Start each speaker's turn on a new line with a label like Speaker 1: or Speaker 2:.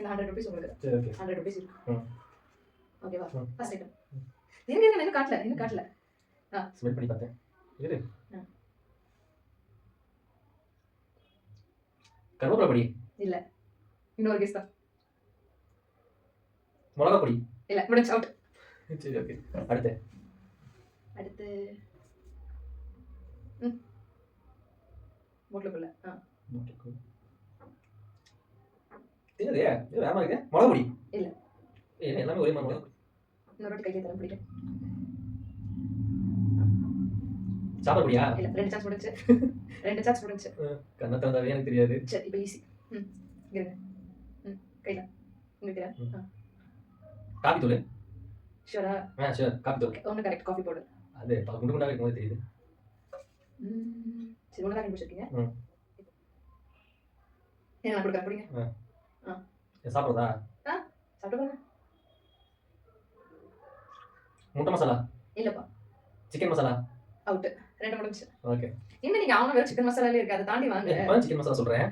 Speaker 1: இந்த 100 ரூபீஸ் உங்களுக்கு.
Speaker 2: சரி ஓகே
Speaker 1: 100 ரூபீஸ் இருக்கு.
Speaker 2: ம்
Speaker 1: ஓகேவா?
Speaker 2: ம்
Speaker 1: ஃபர்ஸ்ட் ஐட்டம். இருங்க இன்னும் காட்டல, இன்னும் காட்டல.
Speaker 2: ஸ்மெல் பண்ணி பார்த்தேன் இரு கருவேப்பிலை பொடி
Speaker 1: இல்ல. இன்னொரு கெஸ் தான்.
Speaker 2: மிளகா பொடி
Speaker 1: இல்ல, முடிஞ்சு அவுட்.
Speaker 2: சரி ஓகே அடுத்து
Speaker 1: அடுத்து போட்லக்குள்ள.
Speaker 2: என்னது இது வேற மாதிரி இருக்கு மிளகா பொடி
Speaker 1: இல்ல.
Speaker 2: என்ன எல்லாமே ஒரே மாதிரி மிளகா பொடி
Speaker 1: இன்னொரு வாட்டி கையில தரம் பிடிக்கும்.
Speaker 2: சாப்பாடு பொடியா
Speaker 1: இல்ல, 2 சான்ஸ் முடிஞ்சு. 2 சான்ஸ் முடிஞ்சு.
Speaker 2: கண்ணை திறந்தாவே எனக்கு தெரியாது
Speaker 1: சரி இப்போ ஈஸி. இருங்க. கையில இங்க
Speaker 2: காபி தூள்
Speaker 1: ஷூரா?
Speaker 2: ஷூர் காபி தூள்
Speaker 1: ஒன்று கரெக்ட். Coffee powder.
Speaker 2: அது பல குண்டு குண்டாவே இருக்கும்போது தெரியுது
Speaker 1: சரி ஒன்று தான் கண்டுபிடிச்சிருக்கீங்க. என்ன நான் கொடுக்க போறீங்க?
Speaker 2: சாப்பிட்றதா?
Speaker 1: சாப்பிட்டு பாருங்க.
Speaker 2: முட்டை மசாலா
Speaker 1: இல்லப்பா.
Speaker 2: Chicken masala
Speaker 1: out. 2 முடிஞ்சு.
Speaker 2: ஓகே
Speaker 1: இன்னும் நீங்க அவங்க வெறும் சிக்கன் மசாலாலே இருக்கு. அதை தாண்டி வாங்க.
Speaker 2: சிக்கன் மசாலா சொல்றேன்